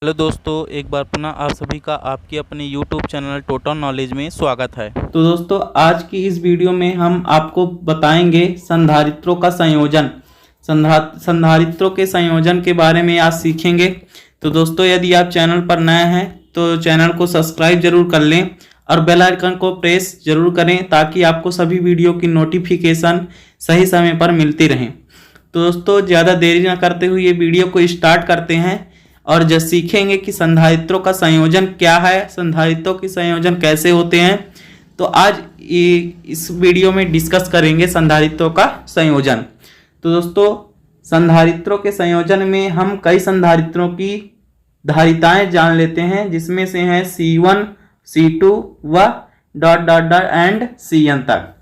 Hello दोस्तों, एक बार पुनः आप सभी का आपके अपने YouTube चैनल टोटल नॉलेज में स्वागत है। तो दोस्तों आज की इस वीडियो में हम आपको बताएंगे संधारित्रों का संयोजन। संधारित्रों के संयोजन के बारे में आज सीखेंगे। तो दोस्तों यदि आप चैनल पर नए हैं तो चैनल को सब्सक्राइब जरूर कर लें और बेल आइकन को प्रेस जरूर करें ताकि आपको सभी वीडियो की नोटिफिकेशन सही समय पर मिलती रहें। तो दोस्तों ज़्यादा देरी न करते हुए ये वीडियो को स्टार्ट करते हैं और जब सीखेंगे कि संधारित्रों का संयोजन क्या है, संधारित्रों के संयोजन कैसे होते हैं। तो आज इस वीडियो में डिस्कस करेंगे संधारित्रों का संयोजन। तो दोस्तों संधारित्रों के संयोजन में हम कई संधारित्रों की धारिताएं जान लेते हैं, जिसमें से हैं C1, C2 व एंड Cn तक।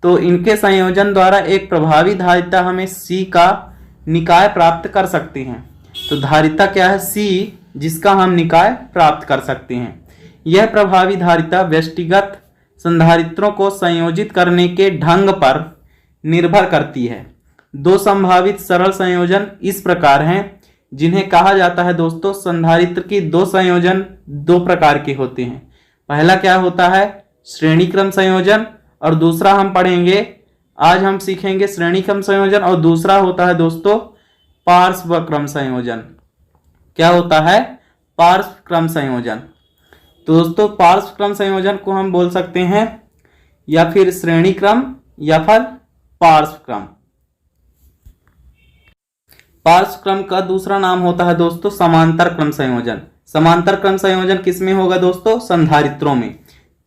तो इनके संयोजन द्वारा एक प्रभावी धारिता हमें C का निकाय प्राप्त कर सकते हैं। तो धारिता क्या है? C, जिसका हम निकाय प्राप्त कर सकते हैं। यह प्रभावी धारिता व्यष्टिगत संधारित्रों को संयोजित करने के ढंग पर निर्भर करती है। दो संभावित सरल संयोजन इस प्रकार हैं, जिन्हें कहा जाता है दोस्तों संधारित्र की दो संयोजन दो प्रकार के होते हैं। पहला क्या होता है? श्रेणी क्रम संयोजन, और दूसरा हम पढ़ेंगे, आज हम सीखेंगे श्रेणी क्रम संयोजन, और दूसरा होता है दोस्तों पार्श्व क्रम संयोजन। क्या होता है? पार्श्व क्रम संयोजन। तो दोस्तों पार्श्व क्रम संयोजन को हम बोल सकते हैं या फिर श्रेणी क्रम या फिर पार्श्व क्रम। पार्श्व क्रम का दूसरा नाम होता है दोस्तों समांतर क्रम संयोजन। समांतर क्रम संयोजन किसमें होगा दोस्तों? संधारित्रों में।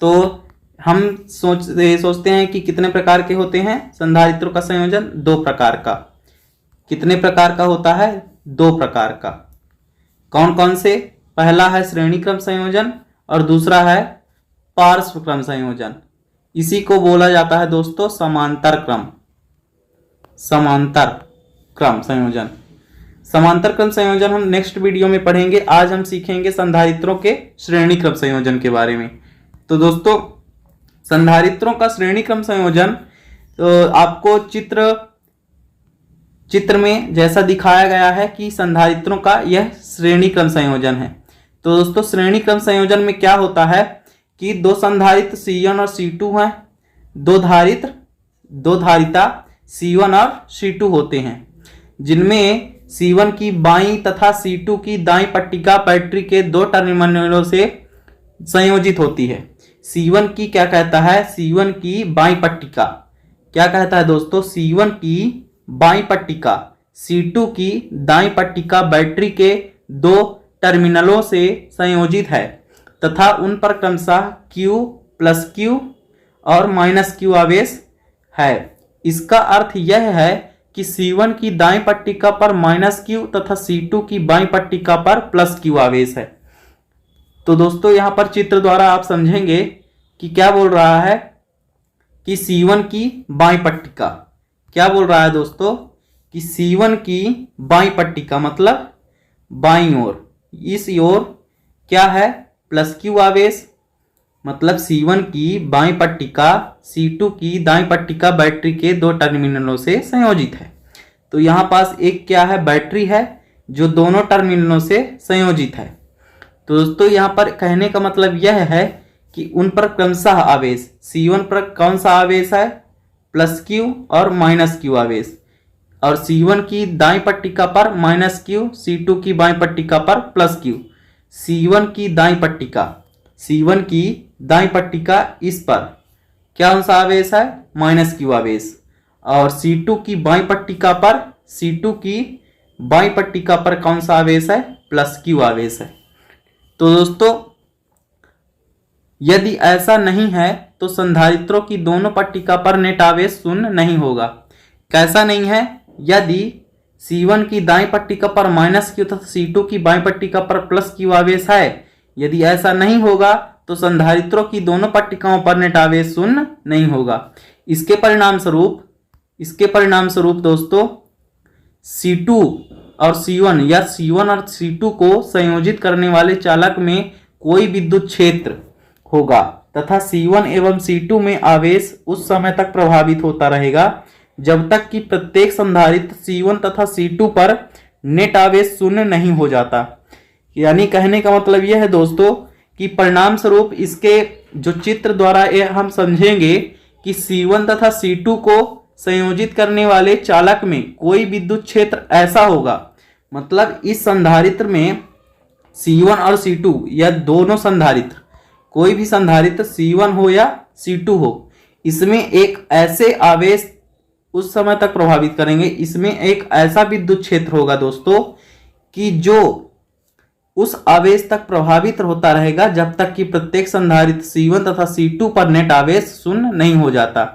तो हम सोचते हैं कि कितने प्रकार के होते हैं संधारित्रों का संयोजन? दो प्रकार का। कितने प्रकार का होता है? दो प्रकार का। कौन कौन से? पहला है श्रेणी क्रम संयोजन और दूसरा है पार्श्व क्रम संयोजन। इसी को बोला जाता है दोस्तों समांतर क्रम। समांतर क्रम संयोजन। समांतर क्रम संयोजन हम नेक्स्ट वीडियो में पढ़ेंगे। आज हम सीखेंगे संधारित्रों के श्रेणी क्रम संयोजन के बारे में। तो दोस्तों संधारित्रों का श्रेणी क्रम संयोजन तो आपको चित्र में जैसा दिखाया गया है कि संधारित्रों का यह श्रेणी क्रम संयोजन है। तो दोस्तों श्रेणी क्रम संयोजन में क्या होता है कि दो संधारित्र C1 और C2 हैं। दो धारिता C1 और C2 होते हैं, जिनमें C1 की बाईं तथा C2 की दाईं पट्टिका बैटरी के दो टर्मिनलों से संयोजित होती है। C1 की क्या कहता है? C1 की बाईं पट्टिका क्या कहता है दोस्तों? C1 की बाईं पट्टिका C2 की दाईं पट्टिका बैटरी के दो टर्मिनलों से संयोजित है तथा उन पर क्रमशः Q प्लस Q और माइनस Q आवेश है। इसका अर्थ यह है कि C1 की दाईं पट्टिका पर माइनस Q तथा C2 की बाईं पट्टिका पर प्लस Q आवेश है। तो दोस्तों यहाँ पर चित्र द्वारा आप समझेंगे कि क्या बोल रहा है कि C1 की बाईं पट्टिका क्या बोल रहा है दोस्तों कि C1 की बाईं पट्टिका मतलब बाईं ओर, इस ओर क्या है? प्लस Q आवेश। मतलब C1 की बाईं पट्टिका C2 की दाईं पट्टिका बैटरी के दो टर्मिनलों से संयोजित है। तो यहाँ पास एक क्या है? बैटरी है जो दोनों टर्मिनलों से संयोजित है। तो दोस्तों यहाँ पर कहने का मतलब यह है कि उन पर क्रमशः आवेश C1 पर कौन सा आवेश है? प्लस Q और माइनस Q आवेश, और C1 की दाईं पट्टिका पर माइनस Q, C2 की बाईं पट्टिका पर प्लस Q। C1 की दाईं पट्टिका इस पर क्या सा आवेश है? माइनस Q आवेश, और C2 की बाईं पट्टिका पर कौन सा आवेश है? प्लस Q आवेश है। तो दोस्तों यदि ऐसा नहीं है तो संधारित्रों की दोनों पट्टिका पर नेट आवेश शून्य नहीं होगा। कैसा नहीं है? यदि C1 की दाईं पट्टिका पर माइनस Q तथा C2 की बाईं पट्टिका पर प्लस Q आवेश है, यदि ऐसा नहीं होगा तो संधारित्रों की दोनों पट्टिकाओं पर नेट आवेश शून्य नहीं होगा। इसके परिणाम स्वरूप दोस्तों C2 और C1 या C1 और C2 को संयोजित करने वाले चालक में कोई विद्युत क्षेत्र होगा तथा C1 एवं C2 में आवेश उस समय तक प्रभावित होता रहेगा जब तक कि प्रत्येक संधारित्र C1 तथा C2 पर नेट आवेश शून्य नहीं हो जाता। यानी कहने का मतलब यह है दोस्तों कि परिणाम स्वरूप इसके जो चित्र द्वारा ये हम समझेंगे कि C1 तथा C2 को संयोजित करने वाले चालक में कोई विद्युत क्षेत्र ऐसा होगा, मतलब इस संधारित्र में C1 और C2 या दोनों संधारित्र, कोई भी संधारित्र C1 हो या C2 हो, इसमें एक ऐसे आवेश उस समय तक प्रभावित करेंगे, इसमें एक ऐसा विद्युत क्षेत्र होगा दोस्तों कि जो उस आवेश तक प्रभावित होता रहेगा जब तक कि प्रत्येक संधारित्र C1 तथा C2 पर नेट आवेश शून्य नहीं हो जाता।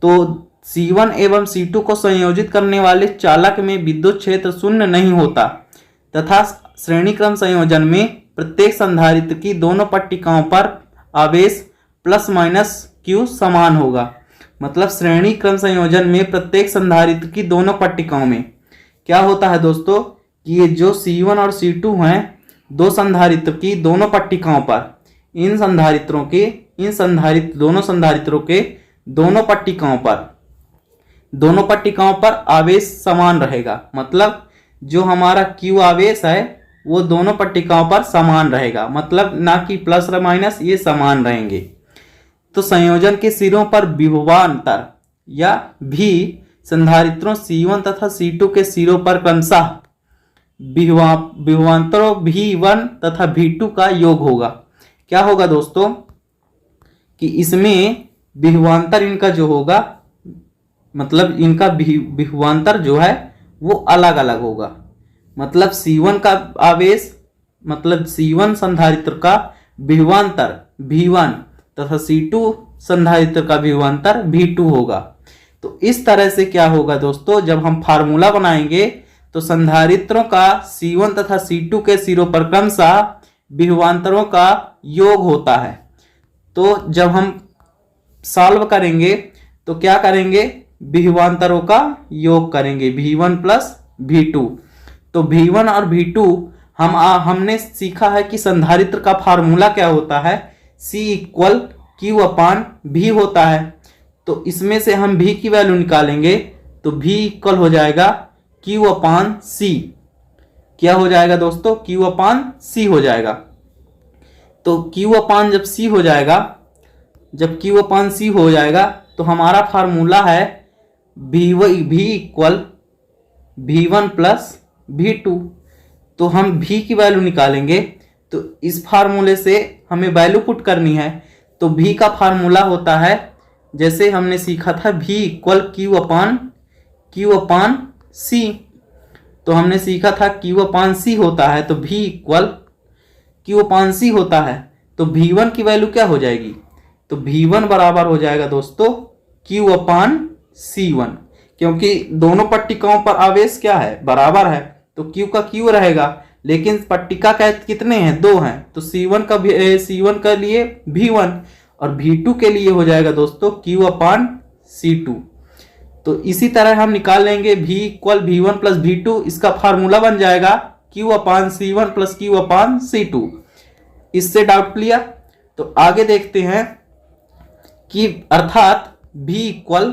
तो C1 एवं C2 को संयोजित करने वाले चालक में विद्युत क्षेत्र शून्य नहीं होता तथा श्रेणी क्रम संयोजन में प्रत्येक संधारित्र की दोनों पट्टिकाओं पर आवेश प्लस माइनस Q समान होगा। मतलब श्रेणी क्रम संयोजन में प्रत्येक संधारित्र की दोनों पट्टिकाओं में क्या होता है दोस्तों कि ये जो C1 और C2 हैं, दो संधारित्र की दोनों पट्टिकाओं पर दोनों संधारित्रों के दोनों पट्टिकाओं पर आवेश समान रहेगा। मतलब जो हमारा Q आवेश है वो दोनों पट्टिकाओं पर समान रहेगा, मतलब ना कि प्लस और माइनस, ये समान रहेंगे। तो संयोजन के सिरों पर विभवांतर या भी संधारित्रों C1 तथा C2 के सिरों पर क्रमशः विभवांतरों V1 तथा V2 का योग होगा। क्या होगा दोस्तों कि इसमें विभवांतर इनका जो होगा, मतलब इनका विभवांतर जो है वो अलग अलग होगा। मतलब C1 का आवेश, मतलब C1 संधारित्र का विभवांतर V1 तथा C2 संधारित्र का विभवांतर V2 होगा। तो इस तरह से क्या होगा दोस्तों, जब हम फार्मूला बनाएंगे तो संधारित्रों का C1 तथा C2 के सिरों पर क्रमशः विभवांतरों का योग होता है। तो जब हम सॉल्व करेंगे तो क्या करेंगे, विभवांतरों का योग करेंगे V1 प्लस V2। तो V1 और V2 हमने सीखा है कि संधारित्र का फार्मूला क्या होता है, C इक्वल Q/V होता है। तो इसमें से हम V की वैल्यू निकालेंगे तो V इक्वल हो जाएगा Q/C। क्या हो जाएगा दोस्तों, Q/C हो जाएगा। तो जब Q/C हो जाएगा तो हमारा फार्मूला है V equal V1 plus V2। तो हम V की वैल्यू निकालेंगे तो इस फार्मूले से हमें वैल्यू पुट करनी है। तो V का फार्मूला होता है, जैसे हमने सीखा था, V इक्वल Q/C। तो हमने सीखा था Q/C होता है, तो V इक्वल Q/C होता है। तो V1 की वैल्यू क्या हो जाएगी, तो V1 बराबर हो जाएगा दोस्तों Q/C1, क्योंकि दोनों पट्टिकाओं पर आवेश क्या है, बराबर है। तो Q का Q रहेगा, लेकिन पट्टिका का कितने हैं, दो हैं। तो C1 का लिए V1 और V2 के लिए हो जाएगा दोस्तों Q/C2। तो इसी तरह हम निकाल लेंगे V equal V1 plus V2। इसका फार्मूला बन जाएगा Q/C1 प्लस Q/C2। इससे डाउट क्लियर। तो आगे देखते हैं कि अर्थात V/Q।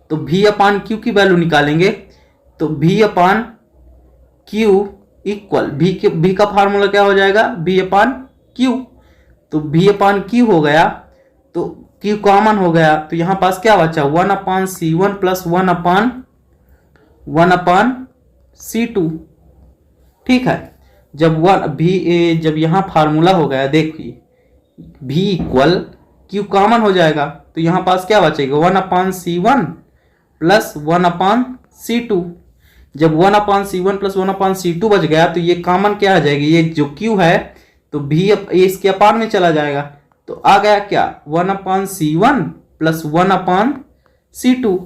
तो V/Q की वैल्यू निकालेंगे तो V/Q इक्वल V का फार्मूला क्या हो जाएगा, V/Q। तो V/Q हो गया, तो Q कॉमन हो गया, तो यहां पास क्या बचा, 1/C1 प्लस 1/C2। ठीक है। जब यहां फार्मूला हो गया, देखिए V इक्वल Q कॉमन हो जाएगा, तो यहां पास क्या बचेगा, 1/C1 प्लस 1/C2। जब 1/C1 प्लस 1/C2 बच गया तो ये कॉमन क्या आ जाएगी, ये जो Q है तो V इसके अपान में चला जाएगा। तो आ गया क्या, 1/C1 प्लस 1/C2।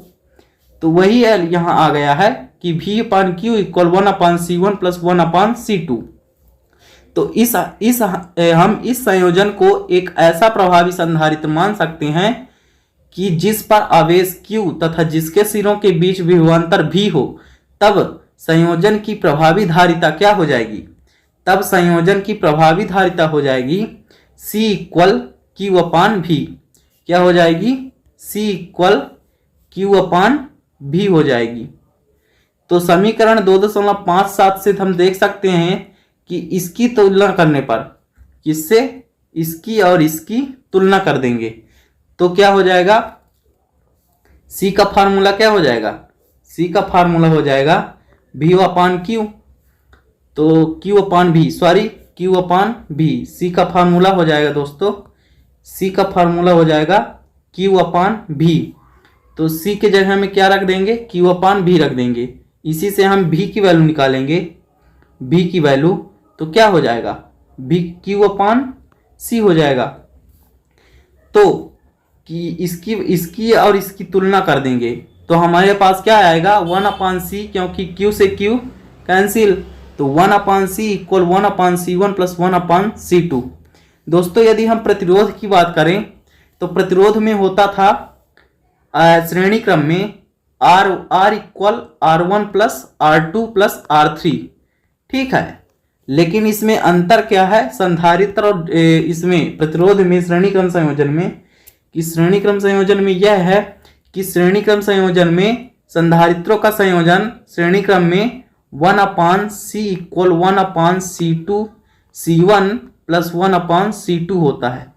तो वही यहां आ गया है कि V/Q equal 1/C1 plus 1/C2। तो हम इस संयोजन को एक ऐसा प्रभावी संधारित्र मान सकते हैं कि जिस पर आवेश Q तथा जिसके सिरों के बीच विभवांतर V हो, तब संयोजन की प्रभावी धारिता क्या हो जाएगी, C इक्वल Q/V। क्या हो जाएगी, C इक्वल Q/V हो जाएगी। तो समीकरण 2.57 से हम देख सकते हैं कि इसकी तुलना करने पर, किससे, इसकी और इसकी तुलना कर देंगे तो क्या हो जाएगा, सी का फार्मूला क्या हो जाएगा, सी का फार्मूला हो जाएगा V अपान क्यू, तो Q अपान V, सॉरी Q अपान V, सी का फार्मूला हो जाएगा दोस्तों, सी का फार्मूला हो जाएगा Q अपान V। तो सी के जगह में क्या रख देंगे, Q अपान V रख देंगे। इसी से हम V की वैल्यू निकालेंगे, V की वैल्यू तो क्या हो जाएगा, V Q अपान C हो जाएगा। तो कि इसकी और इसकी तुलना कर देंगे तो हमारे पास क्या आएगा, 1 अपान सी, क्योंकि Q से Q कैंसिल, तो 1 upon C equal 1 upon C1 plus 1 upon C2। दोस्तों यदि हम प्रतिरोध की बात करें तो प्रतिरोध में होता था श्रेणी क्रम में R equal R1 plus R2 plus R3, ठीक है। लेकिन इसमें अंतर क्या है, संधारित्र और इसमें प्रतिरोध में श्रेणी क्रम संयोजन में, कि श्रेणी क्रम संयोजन में यह है कि श्रेणी क्रम संयोजन में संधारित्रों का संयोजन श्रेणी क्रम में 1 upon C equal 1 upon C2 C1 plus 1 upon C2 होता है।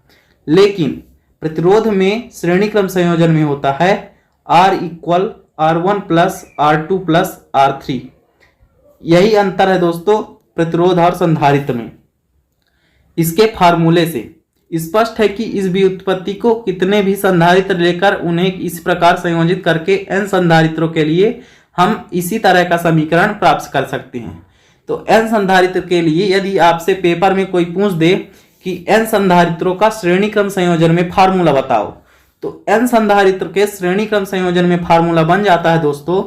लेकिन प्रतिरोध में श्रेणी क्रम संयोजन में होता है R equal R1 plus R2 plus R3। यही अंतर है दोस्तों प्रतिरोध और संधारित्र में। इसके फार्मूले से स्पष्ट है कि इस व्युत्पत्ति को कितने भी संधारित्र लेकर उन्हें इस प्रकार संयोजित करके n संधारित्रों के लिए हम इसी तरह का समीकरण प्राप्त कर सकते हैं। तो n संधारित्र के लिए यदि आपसे पेपर में कोई पूछ दे कि n संधारित्रों का श्रेणी क्रम संयोजन में फार्मूला बताओ, तो n संधारित्र के श्रेणी क्रम संयोजन में फार्मूला बन जाता है दोस्तों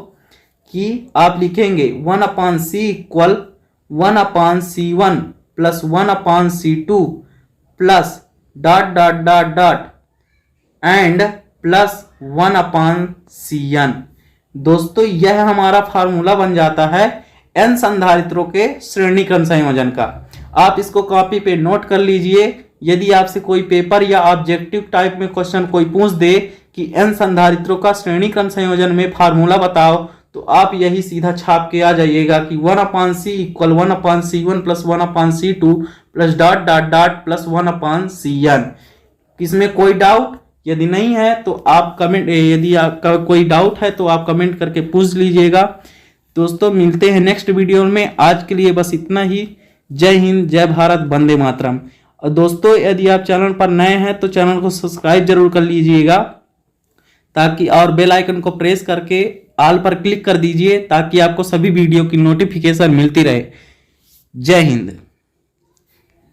कि आप लिखेंगे 1 upon C equal 1 upon C1 plus 1 upon C2 plus dot dot dot dot and plus 1 upon Cn। दोस्तों यह हमारा फार्मूला बन जाता है n संधारित्रों के श्रेणी क्रम संयोजन का। आप इसको कॉपी पे नोट कर लीजिए। यदि आपसे कोई पेपर या ऑब्जेक्टिव टाइप में क्वेश्चन कोई पूछ दे कि n संधारित्रों का श्रेणी क्रम संयोजन में फार्मूला बताओ, तो आप यही सीधा छाप के आ जाइएगा कि 1 upon C equal 1 upon C1 plus 1 upon C2 plus dot dot dot plus 1 upon Cn। इसमें कोई डाउट यदि नहीं है तो आप कमेंट, यदि आपका कोई डाउट है तो आप कमेंट करके पूछ लीजिएगा। दोस्तों मिलते हैं नेक्स्ट वीडियो में, आज के लिए बस इतना ही। जय हिंद, जय भारत, वंदे मातरम। और दोस्तों यदि आप चैनल पर नए हैं तो चैनल को सब्सक्राइब जरूर कर लीजिएगा, ताकि और बेल आइकन को प्रेस करके ऑल पर क्लिक कर दीजिए ताकि आपको सभी वीडियो की नोटिफिकेशन मिलती रहे। जय हिंद।